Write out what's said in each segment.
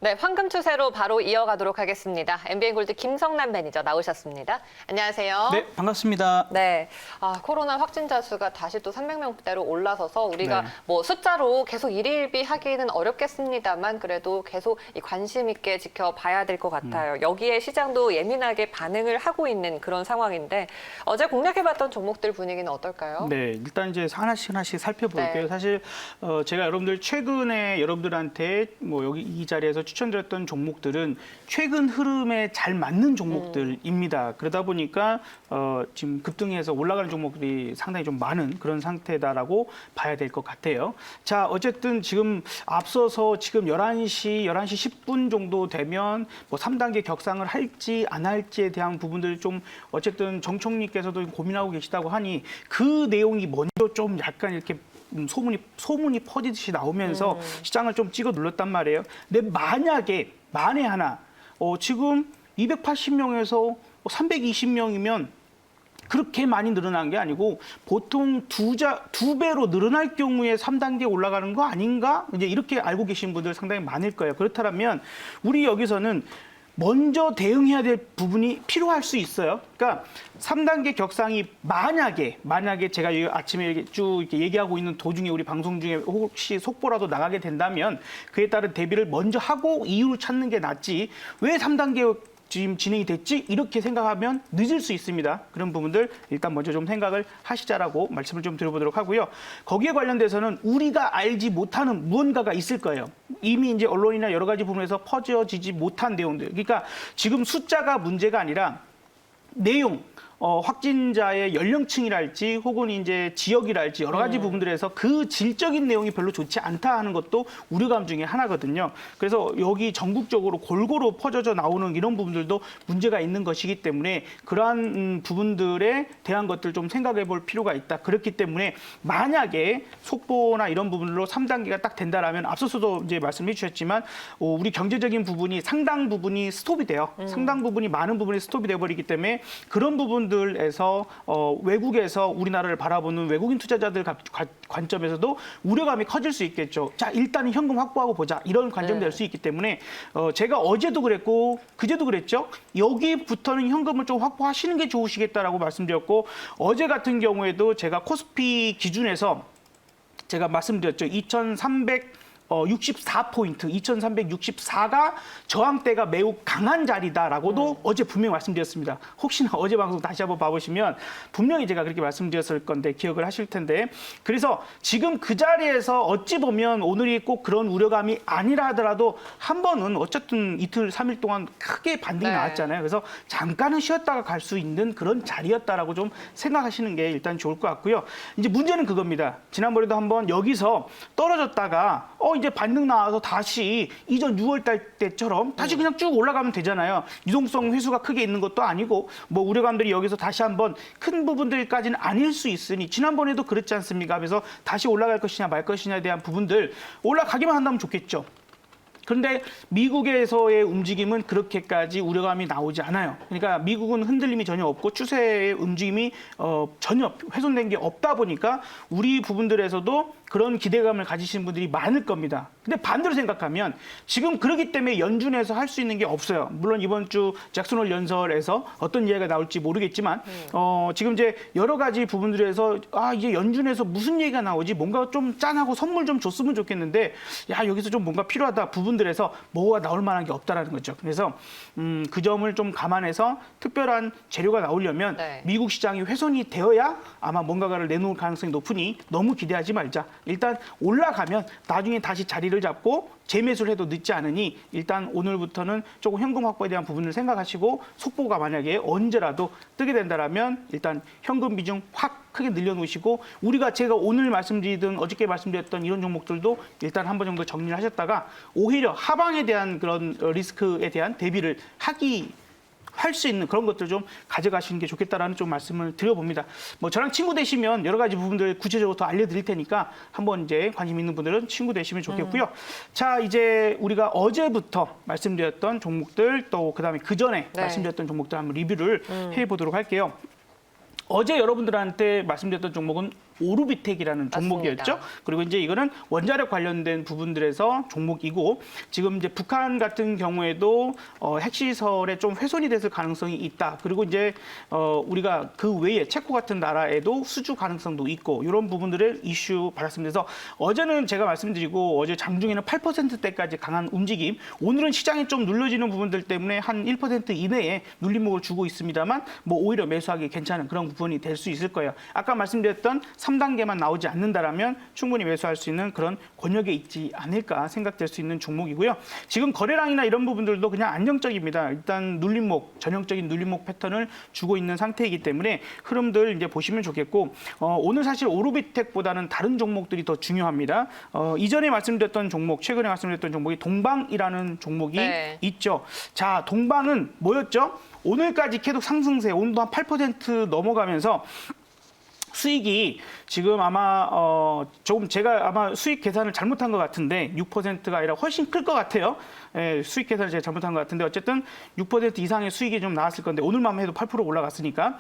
네, 황금 추세로 바로 이어가도록 하겠습니다. MBN골드 김성남 매니저 나오셨습니다. 안녕하세요. 네, 반갑습니다. 네, 코로나 확진자 수가 다시 또 300명대로 올라서서 우리가 뭐 숫자로 계속 일희일비하기는 어렵겠습니다만 그래도 계속 이 관심 있게 지켜봐야 될 것 같아요. 여기에 시장도 예민하게 반응을 하고 있는 그런 상황인데 어제 공략해봤던 종목들 분위기는 어떨까요? 네, 일단 이제 하나씩 살펴볼게요. 네. 사실 제가 여러분들 최근에 여러분들한테 뭐 여기 이 자리에서 추천드렸던 종목들은 최근 흐름에 잘 맞는 종목들입니다. 그러다 보니까 지금 급등해서 올라가는 종목들이 상당히 좀 많은 그런 상태다라고 봐야 될 것 같아요. 자, 어쨌든 지금 앞서서 지금 11시 10분 정도 되면 뭐 3단계 격상을 할지 안 할지에 대한 부분들 좀 어쨌든 정 총리께서도 고민하고 계시다고 하니 그 내용이 먼저 좀 약간 이렇게 소문이 퍼지듯이 나오면서 시장을 좀 찍어 눌렀단 말이에요. 근데 만에 하나 지금 280명에서 320명이면 그렇게 많이 늘어난 게 아니고 보통 두 배로 늘어날 경우에 3단계 올라가는 거 아닌가? 이제 이렇게 알고 계신 분들 상당히 많을 거예요. 그렇다면 우리 여기서는 먼저 대응해야 될 부분이 필요할 수 있어요. 그러니까 3단계 격상이 만약에 제가 아침에 쭉 이렇게 얘기하고 있는 도중에 우리 방송 중에 혹시 속보라도 나가게 된다면 그에 따른 대비를 먼저 하고 이유를 찾는 게 낫지 왜 3단계 지금 진행이 됐지? 이렇게 생각하면 늦을 수 있습니다. 그런 부분들 일단 먼저 좀 생각을 하시자라고 말씀을 좀 드려보도록 하고요. 거기에 관련돼서는 우리가 알지 못하는 무언가가 있을 거예요. 이미 이제 언론이나 여러 가지 부분에서 퍼져지지 못한 내용들. 그러니까 지금 숫자가 문제가 아니라 내용, 확진자의 연령층이랄지 혹은 이제 지역이랄지 여러 가지 부분들에서 그 질적인 내용이 별로 좋지 않다 하는 것도 우려감 중에 하나거든요. 그래서 여기 전국적으로 골고루 퍼져져 나오는 이런 부분들도 문제가 있는 것이기 때문에 그러한 부분들에 대한 것들 좀 생각해 볼 필요가 있다. 그렇기 때문에 만약에 속보나 이런 부분으로 3단계가 딱 된다라면 앞서서도 이제 말씀해 주셨지만 우리 경제적인 부분이 상당 부분이 스톱이 돼요. 상당 부분이 많은 부분이 스톱이 돼 버리기 때문에 그런 부분들에서 외국에서 우리나라를 바라보는 외국인 투자자들 관점에서도 우려감이 커질 수 있겠죠. 자, 일단은 현금 확보하고 보자. 이런 관점이 될 수 있기 때문에 제가 어제도 그랬고 그제도 그랬죠. 여기부터는 현금을 좀 확보하시는 게 좋으시겠다라고 말씀드렸고 어제 같은 경우에도 제가 코스피 기준에서 제가 말씀드렸죠. 2364포인트, 2364가 저항대가 매우 강한 자리다라고도 어제 분명히 말씀드렸습니다. 혹시나 어제 방송 다시 한번 봐보시면 분명히 제가 그렇게 말씀드렸을 건데 기억을 하실 텐데 그래서 지금 그 자리에서 어찌 보면 오늘이 꼭 그런 우려감이 아니라 하더라도 한 번은 어쨌든 이틀, 3일 동안 크게 반등이 나왔잖아요. 그래서 잠깐은 쉬었다가 갈 수 있는 그런 자리였다라고 좀 생각하시는 게 일단 좋을 것 같고요. 이제 문제는 그겁니다. 지난번에도 한번 여기서 떨어졌다가 이제 반등 나와서 다시 이전 6월 달 때처럼 다시 그냥 쭉 올라가면 되잖아요. 유동성 회수가 크게 있는 것도 아니고 뭐 우려감들이 여기서 다시 한번 큰 부분들까지는 아닐 수 있으니 지난번에도 그랬지 않습니까? 그래서 다시 올라갈 것이냐 말 것이냐에 대한 부분들 올라가기만 한다면 좋겠죠. 그런데 미국에서의 움직임은 그렇게까지 우려감이 나오지 않아요. 그러니까 미국은 흔들림이 전혀 없고 추세의 움직임이 전혀 훼손된 게 없다 보니까 우리 부분들에서도 그런 기대감을 가지시는 분들이 많을 겁니다. 근데 반대로 생각하면 지금 그러기 때문에 연준에서 할 수 있는 게 없어요. 물론 이번 주 잭슨홀 연설에서 어떤 이야기가 나올지 모르겠지만 지금 이제 여러 가지 부분들에서 이제 연준에서 무슨 얘기가 나오지 뭔가 좀 짠하고 선물 좀 줬으면 좋겠는데 여기서 좀 뭔가 필요하다 부분들에서 뭐가 나올 만한 게 없다라는 거죠. 그래서 그 점을 좀 감안해서 특별한 재료가 나오려면 미국 시장이 훼손이 되어야 아마 뭔가를 내놓을 가능성이 높으니 너무 기대하지 말자. 일단 올라가면 나중에 다시 자리를 잡고 재매수를 해도 늦지 않으니 일단 오늘부터는 조금 현금 확보에 대한 부분을 생각하시고 속보가 만약에 언제라도 뜨게 된다라면 일단 현금 비중 확 크게 늘려놓으시고 우리가 오늘 말씀드리든 어저께 말씀드렸던 이런 종목들도 일단 한 번 정도 정리를 하셨다가 오히려 하방에 대한 그런 리스크에 대한 대비를 할 수 있는 그런 것들 좀 가져가시는 게 좋겠다라는 좀 말씀을 드려봅니다. 뭐 저랑 친구 되시면 여러 가지 부분들 구체적으로 더 알려드릴 테니까 한번 이제 관심 있는 분들은 친구 되시면 좋겠고요. 자, 이제 우리가 어제부터 말씀드렸던 종목들 또 그다음에 그 전에 말씀드렸던 종목들 한번 리뷰를 해보도록 할게요. 어제 여러분들한테 말씀드렸던 종목은 오르비텍이라는 종목이었죠. 맞습니다. 그리고 이제 이거는 원자력 관련된 부분들에서 종목이고 지금 이제 북한 같은 경우에도 핵시설에 좀 훼손이 됐을 가능성이 있다. 그리고 이제 우리가 그 외에 체코 같은 나라에도 수주 가능성도 있고 이런 부분들을 이슈 받았습니다. 그래서 어제는 제가 말씀드리고 어제 장중에는 8%대까지 강한 움직임. 오늘은 시장이 좀 눌려지는 부분들 때문에 한 1% 이내에 눌림목을 주고 있습니다만 뭐 오히려 매수하기 괜찮은 그런 부분이 될 수 있을 거예요. 아까 말씀드렸던 3단계만 나오지 않는다라면 충분히 매수할 수 있는 그런 권역에 있지 않을까 생각될 수 있는 종목이고요. 지금 거래량이나 이런 부분들도 그냥 안정적입니다. 일단 눌림목, 전형적인 눌림목 패턴을 주고 있는 상태이기 때문에 흐름들 이제 보시면 좋겠고 오늘 사실 오르비텍보다는 다른 종목들이 더 중요합니다. 이전에 말씀드렸던 종목, 최근에 말씀드렸던 종목이 동방이라는 종목이 네. 있죠. 자, 동방은 뭐였죠? 오늘까지 계속 상승세, 오늘도 한 8% 넘어가면서 수익이 지금 아마 조금 제가 아마 수익 계산을 잘못한 것 같은데 6%가 아니라 훨씬 클 것 같아요. 예, 수익 계산을 제가 잘못한 것 같은데 어쨌든 6% 이상의 수익이 좀 나왔을 건데 오늘만 해도 8% 올라갔으니까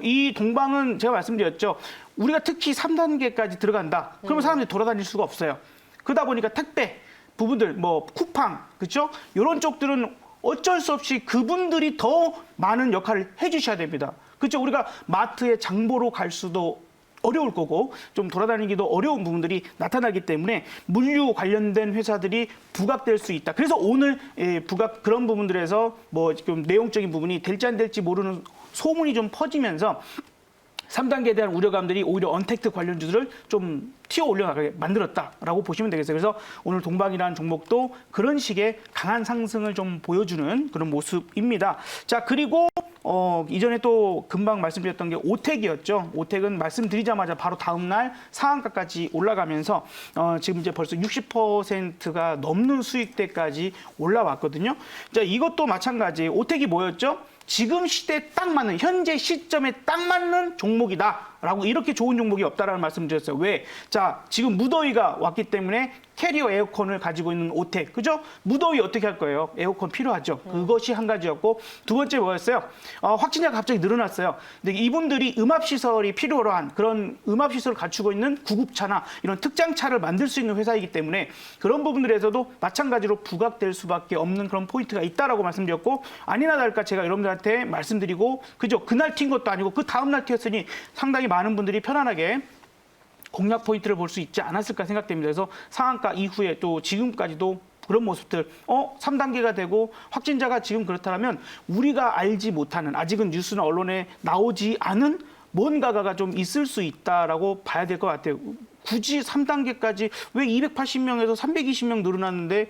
이 동방은 제가 말씀드렸죠. 우리가 특히 3단계까지 들어간다. 그러면 사람들이 돌아다닐 수가 없어요. 그러다 보니까 택배 부분들 뭐 쿠팡 그렇죠? 이런 쪽들은 어쩔 수 없이 그분들이 더 많은 역할을 해주셔야 됩니다. 그렇죠? 우리가 마트에 장보러 갈 수도 어려울 거고 좀 돌아다니기도 어려운 부분들이 나타나기 때문에 물류 관련된 회사들이 부각될 수 있다. 그래서 오늘 부각 그런 부분들에서 뭐 좀 내용적인 부분이 될지 안 될지 모르는 소문이 좀 퍼지면서 3단계에 대한 우려감들이 오히려 언택트 관련주들을 좀 튀어 올려나가게 만들었다라고 보시면 되겠어요. 그래서 오늘 동방이라는 종목도 그런 식의 강한 상승을 좀 보여주는 그런 모습입니다. 자, 그리고 이전에 또 금방 말씀드렸던 게 오텍이었죠. 오텍은 말씀드리자마자 바로 다음 날 상한가까지 올라가면서 지금 이제 벌써 60%가 넘는 수익대까지 올라왔거든요. 자, 이것도 마찬가지. 오텍이 뭐였죠? 지금 시대에 딱 맞는 현재 시점에 딱 맞는 종목이다라고 이렇게 좋은 종목이 없다라는 말씀드렸어요. 왜? 자, 지금 무더위가 왔기 때문에 캐리어 에어컨을 가지고 있는 오텍, 그죠? 무더위 어떻게 할 거예요? 에어컨 필요하죠. 그것이 한 가지였고 두 번째 뭐였어요? 확진자가 갑자기 늘어났어요. 근데 이분들이 음압시설이 필요로 한 그런 음압시설을 갖추고 있는 구급차나 이런 특장차를 만들 수 있는 회사이기 때문에 그런 부분들에서도 마찬가지로 부각될 수밖에 없는 그런 포인트가 있다라고 말씀드렸고 아니나 다를까 제가 여러분들한테 말씀드리고 그죠? 그날 튄 것도 아니고 그 다음날 튀었으니 상당히 많은 분들이 편안하게 공략 포인트를 볼 수 있지 않았을까 생각됩니다. 그래서 상한가 이후에 또 지금까지도 그런 모습들 3단계가 되고 확진자가 지금 그렇다면 우리가 알지 못하는 아직은 뉴스나 언론에 나오지 않은 뭔가가 좀 있을 수 있다라고 봐야 될 것 같아요. 굳이 3단계까지 왜 280명에서 320명 늘어났는데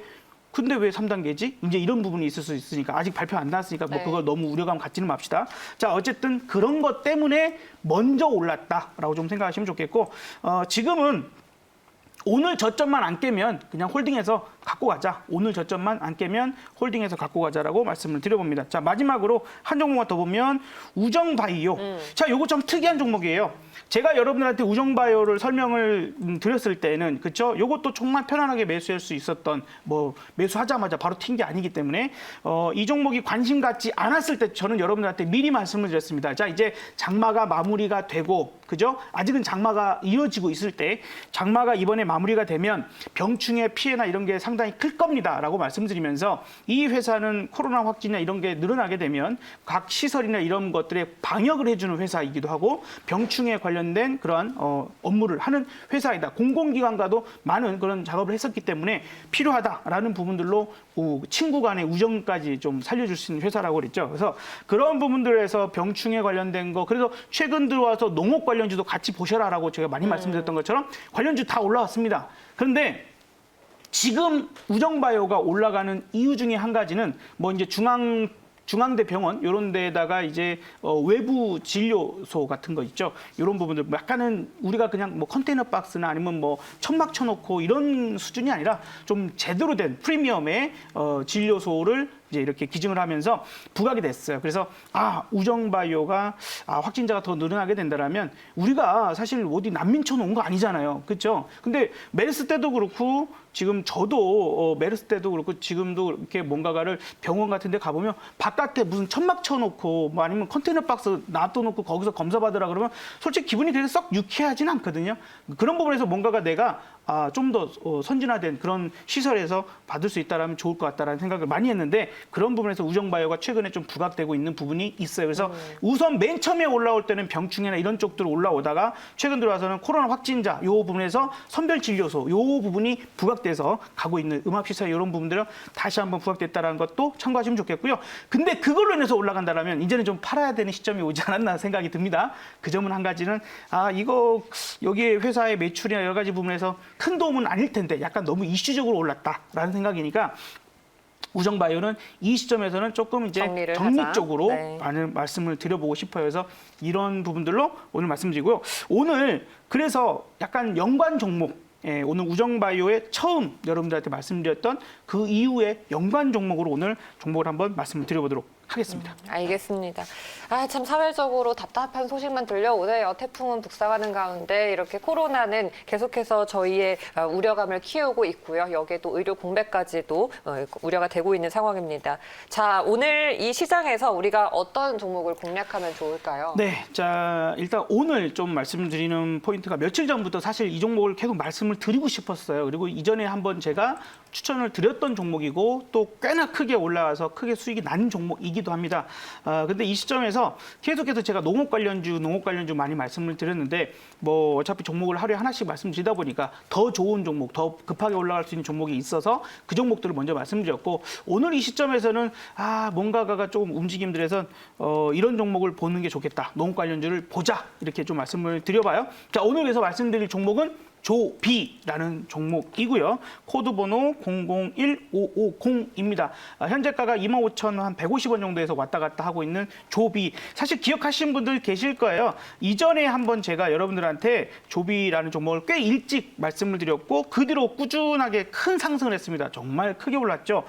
근데 왜 3단계지? 이제 이런 부분이 있을 수 있으니까 아직 발표 안 나왔으니까 뭐 네. 그거 너무 우려감 갖지는 맙시다. 자, 어쨌든 그런 것 때문에 먼저 올랐다라고 좀 생각하시면 좋겠고 지금은 오늘 저점만 안 깨면 그냥 홀딩해서 갖고 가자. 오늘 저점만 안 깨면 홀딩해서 갖고 가자라고 말씀을 드려봅니다. 자, 마지막으로 한 종목만 더 보면 우정바이오. 자, 요거 좀 특이한 종목이에요. 제가 여러분들한테 우정바이오를 설명을 드렸을 때는 그렇죠. 요것도 정말 편안하게 매수할 수 있었던 뭐 매수하자마자 바로 튄 게 아니기 때문에 이 종목이 관심 갖지 않았을 때 저는 여러분들한테 미리 말씀을 드렸습니다. 자, 이제 장마가 마무리가 되고 그죠? 아직은 장마가 이어지고 있을 때 장마가 이번에 마무리가 되면 병충해 피해나 이런 게 상당히 클 겁니다라고 말씀드리면서 이 회사는 코로나 확진이나 이런 게 늘어나게 되면 각 시설이나 이런 것들에 방역을 해주는 회사이기도 하고 병충해 관련된 그러한 업무를 하는 회사이다. 공공기관과도 많은 그런 작업을 했었기 때문에 필요하다라는 부분들로 친구 간의 우정까지 좀 살려줄 수 있는 회사라고 그랬죠. 그래서 그런 부분들에서 병충해 관련된 거 그래서 최근 들어와서 농업 관련주도 같이 보셔라라고 제가 많이 말씀드렸던 것처럼 관련주 다 올라왔습니다. 그런데 지금 우정바이오가 올라가는 이유 중에 한 가지는 뭐 이제 중앙대 병원 이런 데다가 이제 외부 진료소 같은 거 있죠. 이런 부분들 약간은 우리가 그냥 뭐 컨테이너 박스나 아니면 뭐 천막 쳐놓고 이런 수준이 아니라 좀 제대로 된 프리미엄의 진료소를 이제 이렇게 기증을 하면서 부각이 됐어요. 그래서 우정바이오가 확진자가 더 늘어나게 된다면 우리가 사실 어디 난민촌 온 거 아니잖아요. 그렇죠? 근데 메르스 때도 그렇고 지금 저도 메르스 때도 그렇고 지금도 이렇게 뭔가를 병원 같은 데 가보면 바깥에 무슨 천막 쳐놓고 뭐 아니면 컨테이너 박스 놔둬놓고 거기서 검사받으라 그러면 솔직히 기분이 그렇게 썩 유쾌하진 않거든요. 그런 부분에서 뭔가가 내가 좀 더 선진화된 그런 시설에서 받을 수 있다라면 좋을 것 같다라는 생각을 많이 했는데 그런 부분에서 우정바이오가 최근에 좀 부각되고 있는 부분이 있어요. 그래서 우선 맨 처음에 올라올 때는 병충해나 이런 쪽으로 올라오다가 최근 들어와서는 코로나 확진자 요 부분에서 선별진료소 요 부분이 부각돼서 가고 있는 음압시설 이런 부분들은 다시 한번 부각됐다는 것도 참고하시면 좋겠고요. 근데 그걸로 인해서 올라간다라면 이제는 좀 팔아야 되는 시점이 오지 않았나 생각이 듭니다. 그 점은 한 가지는 이거 여기에 회사의 매출이나 여러 가지 부분에서 큰 도움은 아닐 텐데 약간 너무 이슈적으로 올랐다라는 생각이니까 우정바이오는 이 시점에서는 조금 이제 정리 쪽으로 많은 말씀을 드려보고 싶어요. 그래서 이런 부분들로 오늘 말씀드리고요. 오늘 그래서 약간 연관 종목 오늘 우정바이오의 처음 여러분들한테 말씀드렸던 그 이후에 연관 종목으로 오늘 종목을 한번 말씀을 드려보도록 하겠습니다. 알겠습니다. 참 사회적으로 답답한 소식만 들려오네요. 태풍은 북상하는 가운데 이렇게 코로나는 계속해서 저희의 우려감을 키우고 있고요. 여기에 또 의료 공백까지도 우려가 되고 있는 상황입니다. 자, 오늘 이 시장에서 우리가 어떤 종목을 공략하면 좋을까요? 네, 자 일단 오늘 좀 말씀드리는 포인트가 며칠 전부터 사실 이 종목을 계속 말씀을 드리고 싶었어요. 그리고 이전에 한번 제가 추천을 드렸던 종목이고 또 꽤나 크게 올라와서 크게 수익이 난 종목이기도 합니다. 근데 이 시점에서 계속해서 제가 농업 관련주 많이 말씀을 드렸는데 뭐 어차피 종목을 하루에 하나씩 말씀드리다 보니까 더 좋은 종목, 더 급하게 올라갈 수 있는 종목이 있어서 그 종목들을 먼저 말씀드렸고 오늘 이 시점에서는 뭔가가 조금 움직임들에서 이런 종목을 보는 게 좋겠다. 농업 관련주를 보자. 이렇게 좀 말씀을 드려봐요. 자, 오늘 그래서 말씀드릴 종목은 조비라는 종목이고요. 코드 번호 001550입니다. 현재가가 25,150원 정도에서 왔다 갔다 하고 있는 조비. 사실 기억하시는 분들 계실 거예요. 이전에 한번 제가 여러분들한테 조비라는 종목을 꽤 일찍 말씀을 드렸고 그 뒤로 꾸준하게 큰 상승을 했습니다. 정말 크게 올랐죠.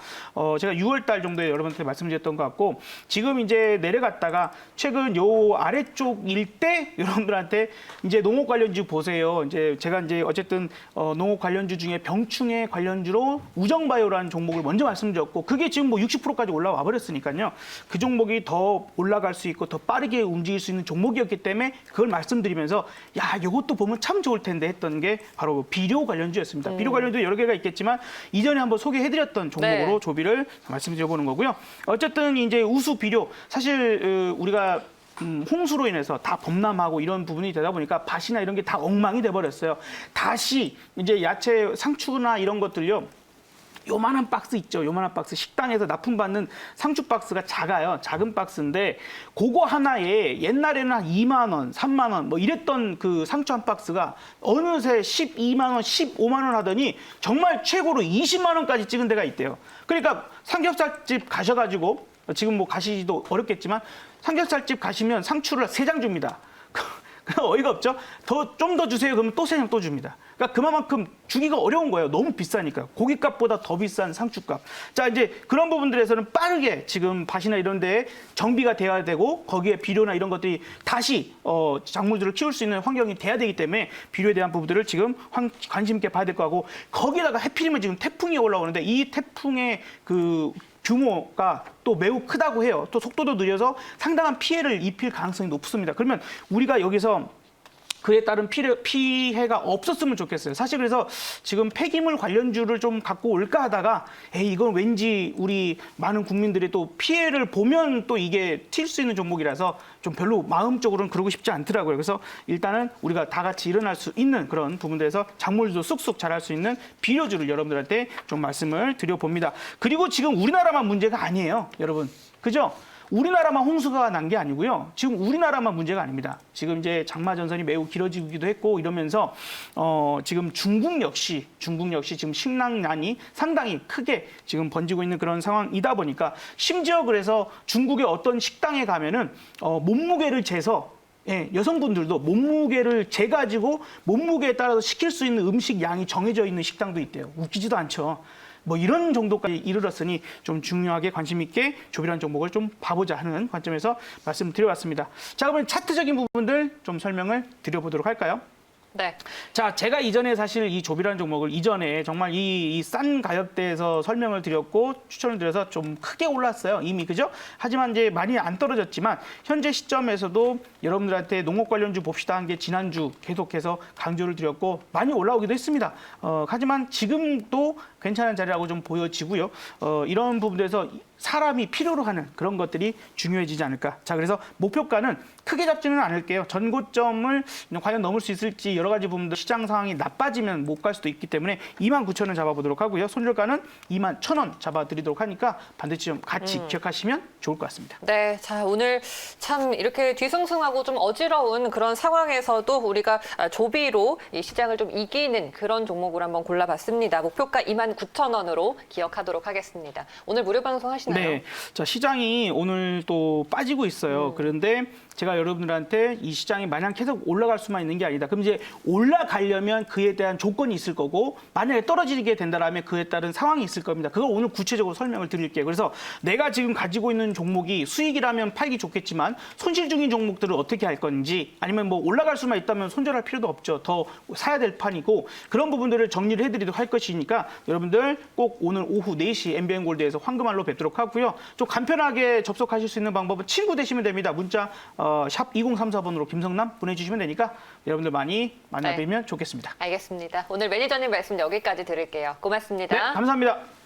제가 6월 달 정도에 여러분한테 말씀드렸던 것 같고 지금 이제 내려갔다가 최근 요 아래쪽 일대 여러분들한테 이제 농업 관련주 보세요. 이제 제가 이제 어쨌든 농업 관련주 중에 병충해 관련주로 우정바이오라는 종목을 먼저 말씀드렸고 그게 지금 뭐 60%까지 올라와 버렸으니까요. 그 종목이 더 올라갈 수 있고 더 빠르게 움직일 수 있는 종목이었기 때문에 그걸 말씀드리면서 이것도 보면 참 좋을 텐데 했던 게 바로 비료 관련주였습니다. 비료 관련주 여러 개가 있겠지만 이전에 한번 소개해드렸던 종목으로 조비를 말씀드려보는 거고요. 어쨌든 이제 우수 비료 사실 우리가 홍수로 인해서 다 범람하고 이런 부분이 되다 보니까 밭이나 이런 게 다 엉망이 돼버렸어요. 다시 이제 야채 상추나 이런 것들요. 요만한 박스 있죠. 요만한 박스. 식당에서 납품받는 상추 박스가 작아요. 작은 박스인데 그거 하나에 옛날에는 한 2만 원, 3만 원 뭐 이랬던 그 상추 한 박스가 어느새 12만 원, 15만 원 하더니 정말 최고로 20만 원까지 찍은 데가 있대요. 그러니까 삼겹살집 가셔가지고 지금 뭐 가시기도 어렵겠지만 삼겹살집 가시면 상추를 3장 줍니다. 어이가 없죠? 좀 더 주세요. 그러면 또 3장 또 줍니다. 그러니까 그만큼 주기가 어려운 거예요. 너무 비싸니까. 고깃값보다 더 비싼 상추값. 자, 이제 그런 부분들에서는 빠르게 지금 밭이나 이런 데에 정비가 돼야 되고 거기에 비료나 이런 것들이 다시 작물들을 키울 수 있는 환경이 돼야 되기 때문에 비료에 대한 부분들을 지금 관심 있게 봐야 될 거고 거기다가 해필이면 지금 태풍이 올라오는데 이 태풍의 그 규모가 또 매우 크다고 해요. 또 속도도 느려서 상당한 피해를 입힐 가능성이 높습니다. 그러면 우리가 여기서 그에 따른 피해가 없었으면 좋겠어요. 사실 그래서 지금 폐기물 관련주를 좀 갖고 올까 하다가 이건 왠지 우리 많은 국민들이 또 피해를 보면 또 이게 튈 수 있는 종목이라서 좀 별로 마음적으로는 그러고 싶지 않더라고요. 그래서 일단은 우리가 다 같이 일어날 수 있는 그런 부분들에서 작물도 쑥쑥 자랄 수 있는 비료주를 여러분들한테 좀 말씀을 드려봅니다. 그리고 지금 우리나라만 문제가 아니에요. 여러분. 그죠? 우리나라만 홍수가 난 게 아니고요. 지금 우리나라만 문제가 아닙니다. 지금 이제 장마 전선이 매우 길어지기도 했고 이러면서 지금 중국 역시 지금 식량난이 상당히 크게 지금 번지고 있는 그런 상황이다 보니까 심지어 그래서 중국의 어떤 식당에 가면은 몸무게를 재서 여성분들도 몸무게를 재가지고 몸무게에 따라서 시킬 수 있는 음식 양이 정해져 있는 식당도 있대요. 웃기지도 않죠. 뭐 이런 정도까지 이르렀으니 좀 중요하게 관심 있게 조비라는 종목을 좀 봐보자 하는 관점에서 말씀드려봤습니다. 자, 그러면 차트적인 부분들 좀 설명을 드려보도록 할까요? 네. 자, 제가 이전에 사실 이 조비라는 종목을 이전에 정말 이 싼 가격대에서 설명을 드렸고 추천을 드려서 좀 크게 올랐어요. 이미 그죠? 하지만 이제 많이 안 떨어졌지만 현재 시점에서도 여러분들한테 농업 관련주 봅시다 한 게 지난주 계속해서 강조를 드렸고 많이 올라오기도 했습니다. 하지만 지금도 괜찮은 자리라고 좀 보여지고요. 이런 부분에서 사람이 필요로 하는 그런 것들이 중요해지지 않을까. 자, 그래서 목표가는 크게 잡지는 않을게요. 전고점을 과연 넘을 수 있을지 여러 가지 부분들 시장 상황이 나빠지면 못 갈 수도 있기 때문에 29,000원 잡아보도록 하고요. 손절가는 21,000원 잡아드리도록 하니까 반드시 좀 같이 기억하시면 좋을 것 같습니다. 네, 자 오늘 참 이렇게 뒤숭숭하고 좀 어지러운 그런 상황에서도 우리가 조비로 이 시장을 좀 이기는 그런 종목을 한번 골라봤습니다. 목표가 29,000원으로 기억하도록 하겠습니다. 오늘 무료 방송 하시나요? 네, 자 시장이 오늘 또 빠지고 있어요. 그런데 제가 여러분들한테 이 시장이 마냥 계속 올라갈 수만 있는 게 아니다. 그럼 이제 올라가려면 그에 대한 조건이 있을 거고 만약에 떨어지게 된다라면 그에 따른 상황이 있을 겁니다. 그걸 오늘 구체적으로 설명을 드릴게요. 그래서 내가 지금 가지고 있는 종목이 수익이라면 팔기 좋겠지만 손실 중인 종목들을 어떻게 할 건지 아니면 뭐 올라갈 수만 있다면 손절할 필요도 없죠. 더 사야 될 판이고 그런 부분들을 정리를 해드리도록 할 것이니까 여러분들 꼭 오늘 오후 4시 MBN골드에서 황금알로 뵙도록 하고요. 좀 간편하게 접속하실 수 있는 방법은 친구 되시면 됩니다. 문자 샵 2034번으로 김성남 보내주시면 되니까 여러분들 많이 만나뵈면 좋겠습니다. 알겠습니다. 오늘 매니저님 말씀 여기까지 드릴게요. 고맙습니다. 네, 감사합니다.